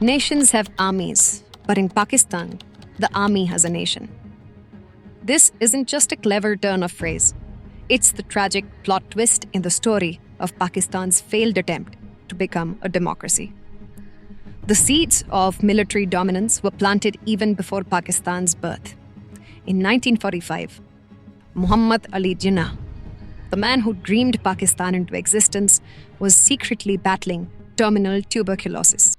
Nations have armies, but in Pakistan, the army has a nation. This isn't just a clever turn of phrase, it's the tragic plot twist in the story of Pakistan's failed attempt to become a democracy. The seeds of military dominance were planted even before Pakistan's birth. In 1945, Muhammad Ali Jinnah, the man who dreamed Pakistan into existence, was secretly battling terminal tuberculosis.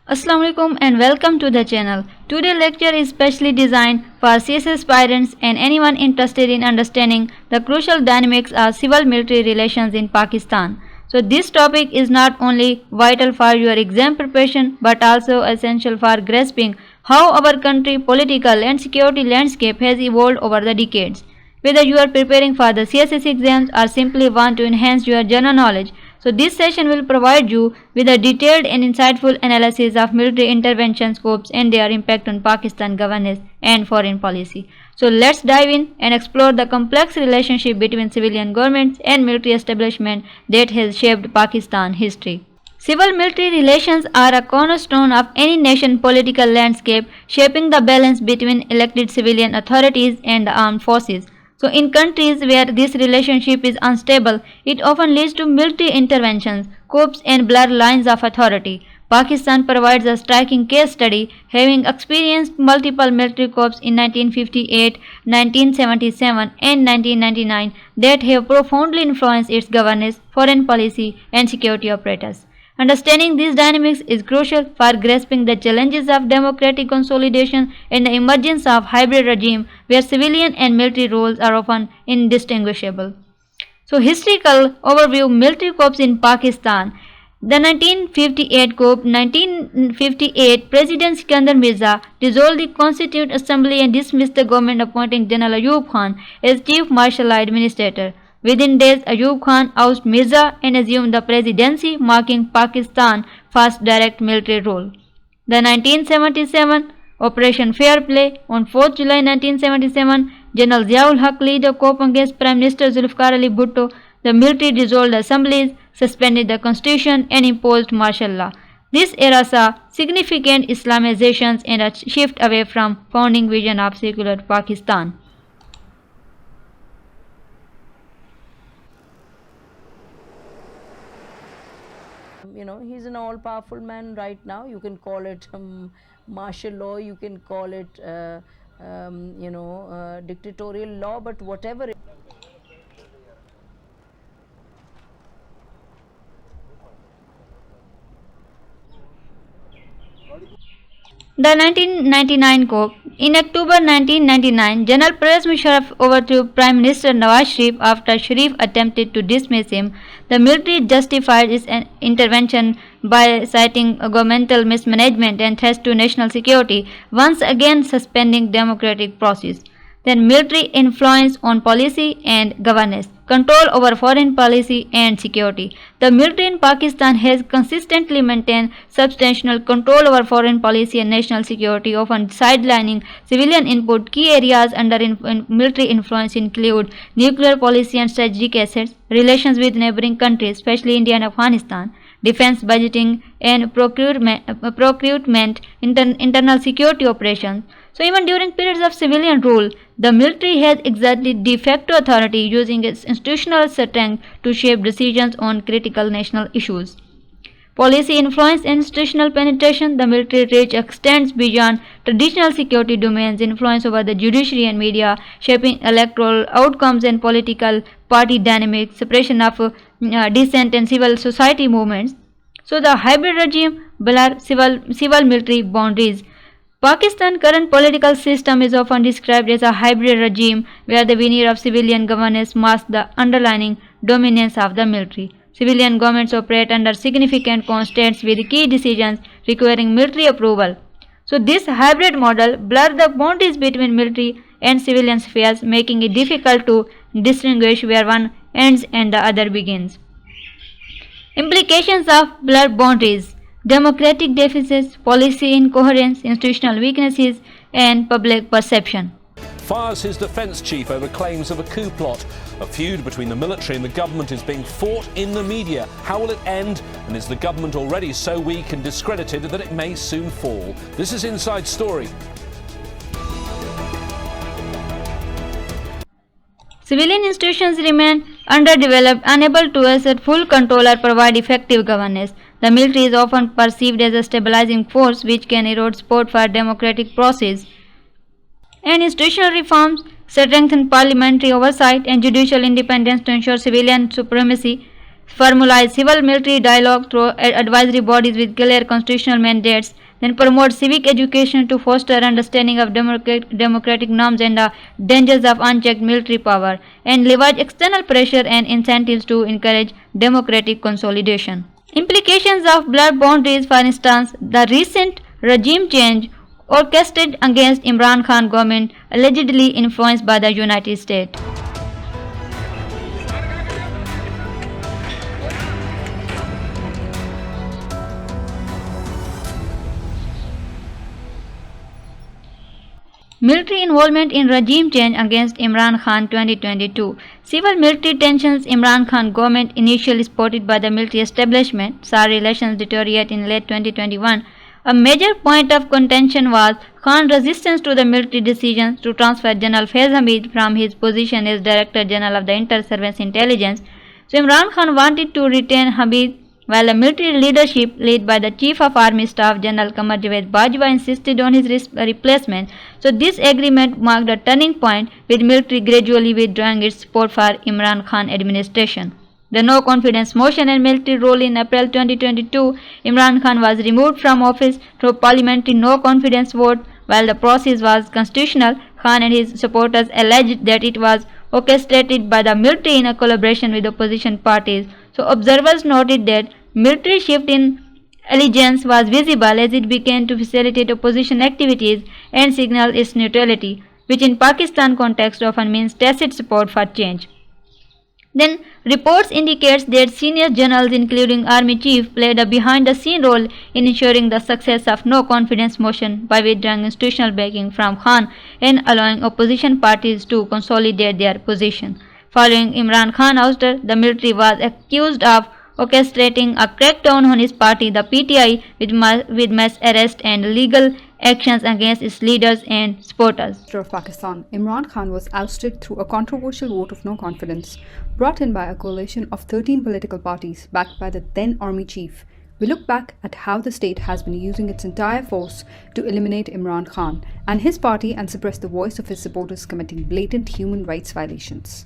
Assalamu alaikum and welcome to the channel. Today's lecture is specially designed for CS aspirants and anyone interested in understanding the crucial dynamics of civil-military relations in Pakistan. So this topic is not only vital for your exam preparation but also essential for grasping how our country political and security landscape has evolved over the decades. Whether you are preparing for the CSS exams or simply want to enhance your general knowledge, so this session will provide you with a detailed and insightful analysis of military intervention scopes and their impact on Pakistan governance and foreign policy. So let's dive in and explore the complex relationship between civilian governments and military establishment that has shaped Pakistan history. Civil-military relations are a cornerstone of any nation's political landscape, shaping the balance between elected civilian authorities and the armed forces. So in countries where this relationship is unstable, it often leads to military interventions, coups and blurred lines of authority. Pakistan provides a striking case study, having experienced multiple military coups in 1958, 1977 and 1999 that have profoundly influenced its governance, foreign policy and security apparatus. Understanding these dynamics is crucial for grasping the challenges of democratic consolidation and the emergence of hybrid regime where civilian and military roles are often indistinguishable. So historical overview: military coups in Pakistan. The 1958 coup. 1958, President Sikandar Mirza dissolved the Constituent Assembly and dismissed the government, appointing General Ayub Khan as Chief Martial Law Administrator. Within days, Ayub Khan ousted Mirza and assumed the presidency, marking Pakistan's first direct military rule. The 1977 Operation Fair Play. On 4th July 1977, General Ziaul Haq led a coup against Prime Minister Zulfikar Ali Bhutto. The military dissolved assemblies, suspended the constitution and imposed martial law. This era saw significant Islamizations and a shift away from founding vision of secular Pakistan. He's an all-powerful man right now. You can call it martial law, you can call it dictatorial law, but whatever. The 1999 coup. In October 1999, General Pervez Musharraf overthrew Prime Minister Nawaz Sharif after Sharif attempted to dismiss him. The military justified its intervention by citing governmental mismanagement and threats to national security, once again suspending democratic process. Then military influence on policy and governance, control over foreign policy and security. The military in Pakistan has consistently maintained substantial control over foreign policy and national security, often sidelining civilian input. Key areas under military influence include nuclear policy and strategic assets, relations with neighboring countries, especially India and Afghanistan, defense budgeting and procurement, internal security operations. So even during periods of civilian rule, the military has exerted de facto authority, using its institutional strength to shape decisions on critical national issues. Policy influence and institutional penetration. The military reach extends beyond traditional security domains, influence over the judiciary and media, shaping electoral outcomes and political party dynamics, suppression of dissent and civil society movements. So the hybrid regime blur civil-military boundaries. Pakistan's current political system is often described as a hybrid regime where the veneer of civilian governance masks the underlying dominance of the military. Civilian governments operate under significant constraints with key decisions requiring military approval. So this hybrid model blurs the boundaries between military and civilian spheres, making it difficult to distinguish where one ends and the other begins. Implications of blurred boundaries: democratic deficits, policy incoherence, institutional weaknesses, and public perception. fires his defence chief over claims of a coup plot. A feud between the military and the government is being fought in the media. How will it end? And is the government already so weak and discredited that it may soon fall? This is Inside Story. Civilian institutions remain underdeveloped, unable to assert full control or provide effective governance. The military is often perceived as a stabilizing force which can erode support for democratic process. And institutional reforms strengthen parliamentary oversight and judicial independence to ensure civilian supremacy, formalize civil-military dialogue through advisory bodies with clear constitutional mandates, then promote civic education to foster understanding of democratic norms and the dangers of unchecked military power, and leverage external pressure and incentives to encourage democratic consolidation. Implications of blurred boundaries: for instance, the recent regime change orchestrated against Imran Khan government allegedly influenced by the United States. Military involvement in regime change against Imran Khan 2022. Civil military tensions. Imran Khan government, initially supported by the military establishment, saw relations deteriorate in late 2021. A major point of contention was Khan's resistance to the military decisions to transfer General Faiz Hamid from his position as Director General of the Inter-Service Intelligence. So Imran Khan wanted to retain Hamid, while the military leadership, led by the Chief of Army Staff General Qamar Javed Bajwa, insisted on his replacement. So this agreement marked a turning point, with military gradually withdrawing its support for Imran Khan administration. The no confidence motion and military role. In April 2022, Imran Khan was removed from office through parliamentary no confidence vote. While the process was constitutional, Khan and his supporters alleged that it was orchestrated by the military in a collaboration with opposition parties. So observers noted that military shift in allegiance was visible as it began to facilitate opposition activities and signal its neutrality, which in Pakistan context often means tacit support for change. Then reports indicates that senior generals, including Army Chief, played a behind-the-scene role in ensuring the success of no confidence motion by withdrawing institutional backing from Khan and allowing opposition parties to consolidate their position. Following Imran Khan ouster, the military was accused of orchestrating a crackdown on his party, the PTI, with mass arrest and legal actions against its leaders and supporters. Of Pakistan, Imran Khan was ousted through a controversial vote of no confidence, brought in by a coalition of 13 political parties backed by the then Army Chief. We look back at how the state has been using its entire force to eliminate Imran Khan and his party and suppress the voice of his supporters committing blatant human rights violations.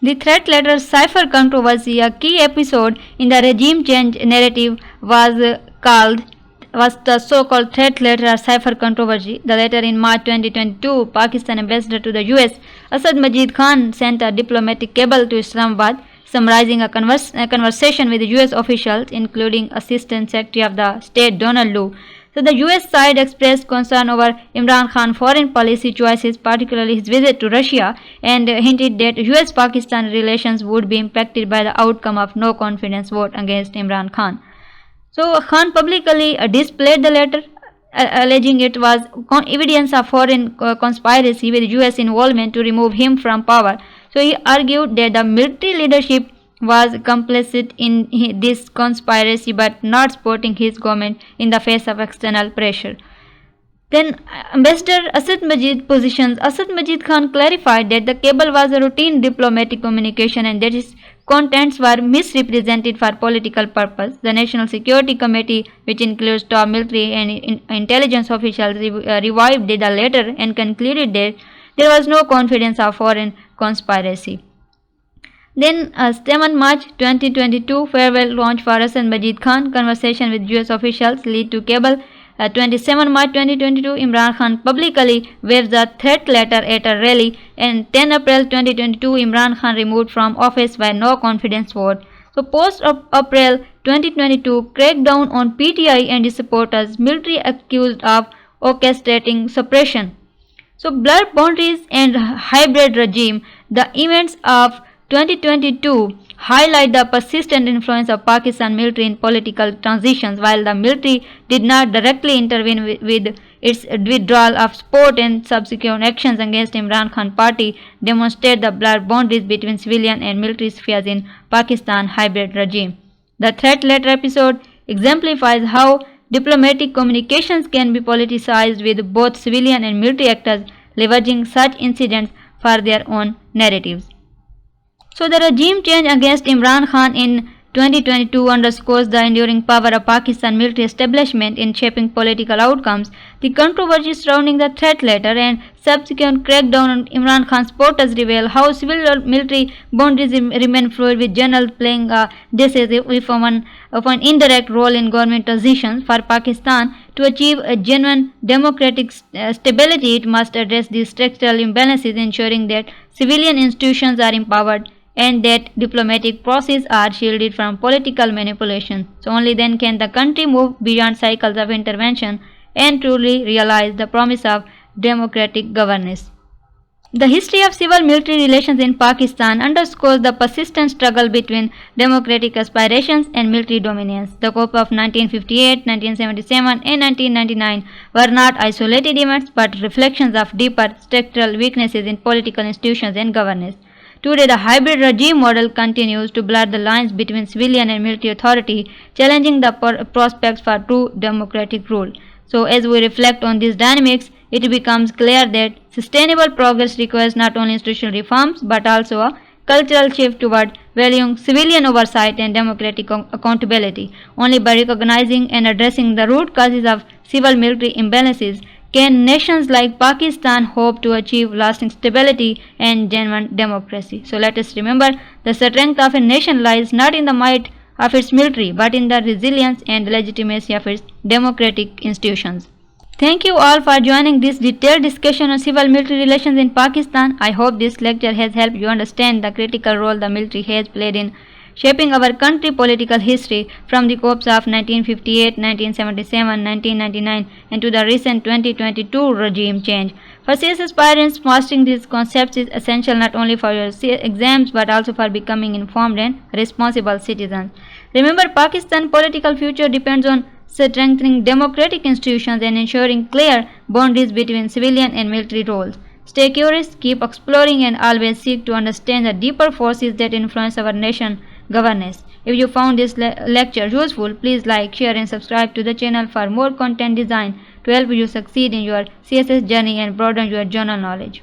The threat letter cipher controversy, a key episode in the regime change narrative, was the so-called threat letter cipher controversy. The letter in March 2022, Pakistan ambassador to the US, Asad Majid Khan, sent a diplomatic cable to Islamabad summarizing a conversation with US officials, including Assistant Secretary of the State Donald Lu. So the US side expressed concern over Imran Khan's foreign policy choices, particularly his visit to Russia, and hinted that US-Pakistan relations would be impacted by the outcome of no confidence vote against Imran Khan. So Khan publicly displayed the letter, alleging it was evidence of foreign conspiracy with US involvement to remove him from power. So he argued that the military leadership was complicit in this conspiracy but not supporting his government in the face of external pressure. Then Ambassador Asad Majid positions. Asad Majid Khan clarified that the cable was a routine diplomatic communication and that its contents were misrepresented for political purpose. The National Security Committee, which includes top military and intelligence officials, revived the letter and concluded that there was no confidence of foreign conspiracy. Then 7 March 2022, farewell launch for Asad Majid Khan. Conversation with US officials lead to cable. 27 March 2022, Imran Khan publicly waves the threat letter at a rally. And 10 April 2022, Imran Khan removed from office by no confidence vote. So post April 2022, crackdown on PTI and its supporters, military accused of orchestrating suppression. So blurred boundaries and hybrid regime. The events of 2022 highlight the persistent influence of Pakistan military in political transitions. While the military did not directly intervene with Its withdrawal of support and subsequent actions against Imran Khan party demonstrate the blurred boundaries between civilian and military spheres in Pakistan hybrid regime. The threat letter episode exemplifies how diplomatic communications can be politicized, with both civilian and military actors leveraging such incidents for their own narratives. So the regime change against Imran Khan in 2022 underscores the enduring power of Pakistan military establishment in shaping political outcomes. The controversy surrounding the threat letter and subsequent crackdown on Imran Khan's supporters reveal how civil-military boundaries remain fluid, with generals playing a decisive, if an indirect role in government transitions. For Pakistan to achieve a genuine democratic stability, it must address these structural imbalances, ensuring that civilian institutions are empowered and that diplomatic processes are shielded from political manipulation. So only then can the country move beyond cycles of intervention and truly realize the promise of democratic governance. The history of civil-military relations in Pakistan underscores the persistent struggle between democratic aspirations and military dominance. The coup of 1958, 1977 and 1999 were not isolated events but reflections of deeper structural weaknesses in political institutions and governance. Today, the hybrid regime model continues to blur the lines between civilian and military authority, challenging the prospects for true democratic rule. So, as we reflect on these dynamics, it becomes clear that sustainable progress requires not only institutional reforms but also a cultural shift toward valuing civilian oversight and democratic accountability. Only by recognizing and addressing the root causes of civil-military imbalances can nations like Pakistan hope to achieve lasting stability and genuine democracy. So let us remember, the strength of a nation lies not in the might of its military but in the resilience and legitimacy of its democratic institutions. Thank you all for joining this detailed discussion on civil-military relations in Pakistan. I hope this lecture has helped you understand the critical role the military has played in shaping our country political history, from the coups of 1958, 1977, 1999 and to the recent 2022 regime change. For CS aspirants, mastering these concepts is essential not only for your exams but also for becoming informed and responsible citizens. Remember, Pakistan's political future depends on strengthening democratic institutions and ensuring clear boundaries between civilian and military roles. Stay curious, keep exploring and always seek to understand the deeper forces that influence our nation governance. If you found this lecture useful, please like, share and subscribe to the channel for more content designed to help you succeed in your CSS journey and broaden your journal knowledge.